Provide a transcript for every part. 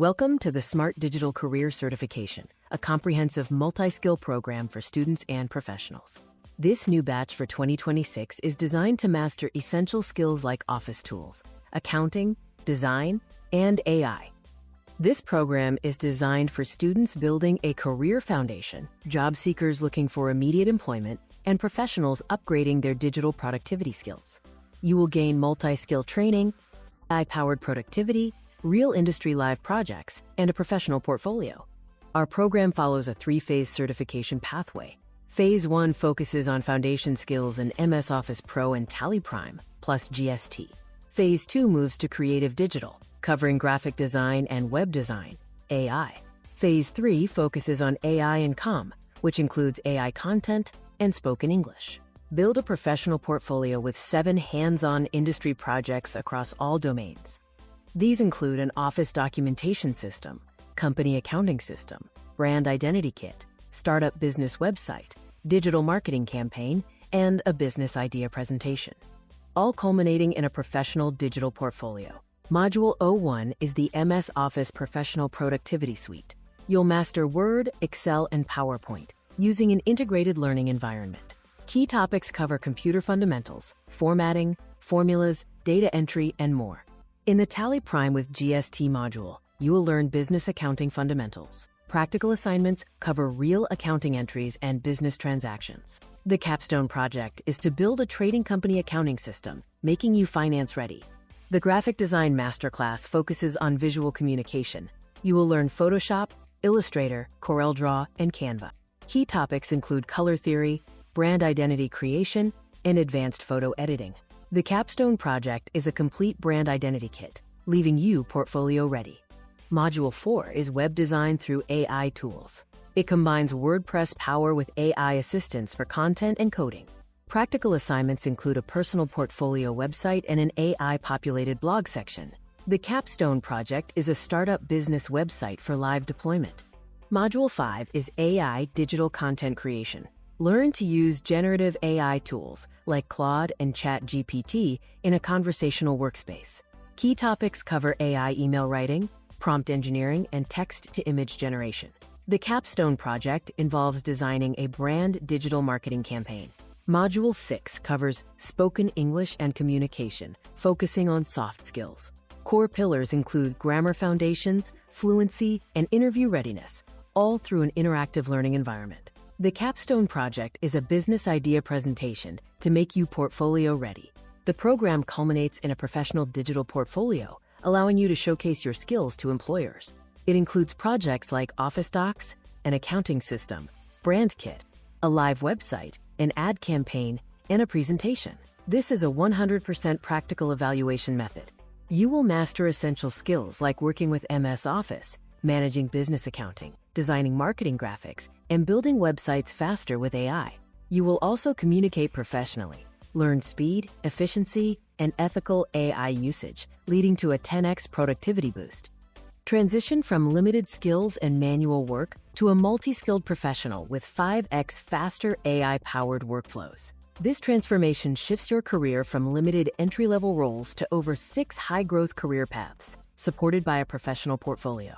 Welcome to the Smart Digital Career Certification, a comprehensive multi-skill program for students and professionals. This new batch for 2026 is designed to master essential skills like office tools, accounting, design, and AI. This program is designed for students building a career foundation, job seekers looking for immediate employment, and professionals upgrading their digital productivity skills. You will gain multi-skill training, AI-powered productivity, real industry live projects, and a professional portfolio. Our program follows a three-phase certification pathway. Phase 1 focuses on foundation skills in MS Office Pro and Tally Prime, plus GST. Phase 2 moves to creative digital, covering graphic design and web design, AI. Phase 3 focuses on AI and 𝐂𝐚, which includes AI content and spoken English. Build a professional portfolio with 7 hands-on industry projects across all domains. These include an office documentation system, company accounting system, brand identity kit, startup business website, digital marketing campaign, and a business idea presentation, all culminating in a professional digital portfolio. Module 01 is the MS Office Professional Productivity Suite. You'll master Word, Excel, and PowerPoint using an integrated learning environment. Key topics cover computer fundamentals, formatting, formulas, data entry, and more. In the Tally Prime with GST module, you will learn business accounting fundamentals. Practical assignments cover real accounting entries and business transactions. The capstone project is to build a trading company accounting system, making you finance ready. The graphic design masterclass focuses on visual communication. You will learn Photoshop, Illustrator, CorelDRAW, and Canva. Key topics include color theory, brand identity creation, and advanced photo editing. The capstone project is a complete brand identity kit, leaving you portfolio ready. Module 4 is web design through AI tools. It combines WordPress power with AI assistance for content and coding. Practical assignments include a personal portfolio website and an AI-populated blog section. The capstone project is a startup business website for live deployment. Module 5 is AI digital content creation. Learn to use generative AI tools like Claude and ChatGPT in a conversational workspace. Key topics cover AI email writing, prompt engineering, and text-to-image generation. The capstone project involves designing a brand digital marketing campaign. Module 6 covers spoken English and communication, focusing on soft skills. Core pillars include grammar foundations, fluency, and interview readiness, all through an interactive learning environment. The capstone project is a business idea presentation to make you portfolio ready. The program culminates in a professional digital portfolio, allowing you to showcase your skills to employers. It includes projects like Office Docs, an accounting system, brand kit, a live website, an ad campaign, and a presentation. This is a 100% practical evaluation method. You will master essential skills like working with MS Office, managing business accounting, designing marketing graphics, and building websites faster with AI. You will also communicate professionally, learn speed, efficiency, and ethical AI usage, leading to a 10x productivity boost. Transition from limited skills and manual work to a multi-skilled professional with 5x faster AI-powered workflows. This transformation shifts your career from limited entry-level roles to over 6 high-growth career paths, supported by a professional portfolio.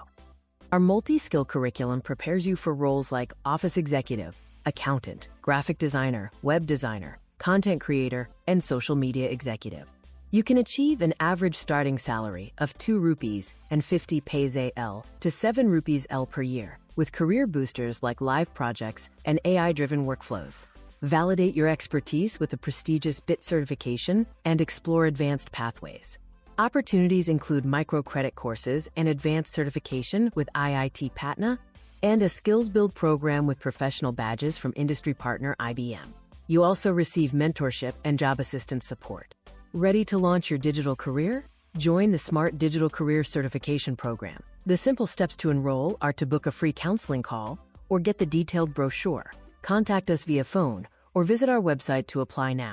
Our multi-skill curriculum prepares you for roles like office executive, accountant, graphic designer, web designer, content creator, and social media executive. You can achieve an average starting salary of 2 rupees and 50 paise L to 7 rupees L per year, with career boosters like live projects and AI-driven workflows. Validate your expertise with a prestigious BIT certification and explore advanced pathways. Opportunities include microcredit courses and advanced certification with IIT Patna, and a skills build program with professional badges from industry partner IBM. You also receive mentorship and job assistance support. Ready to launch your digital career? Join the Smart Digital Career Certification Program. The simple steps to enroll are to book a free counseling call or get the detailed brochure. Contact us via phone or visit our website to apply now.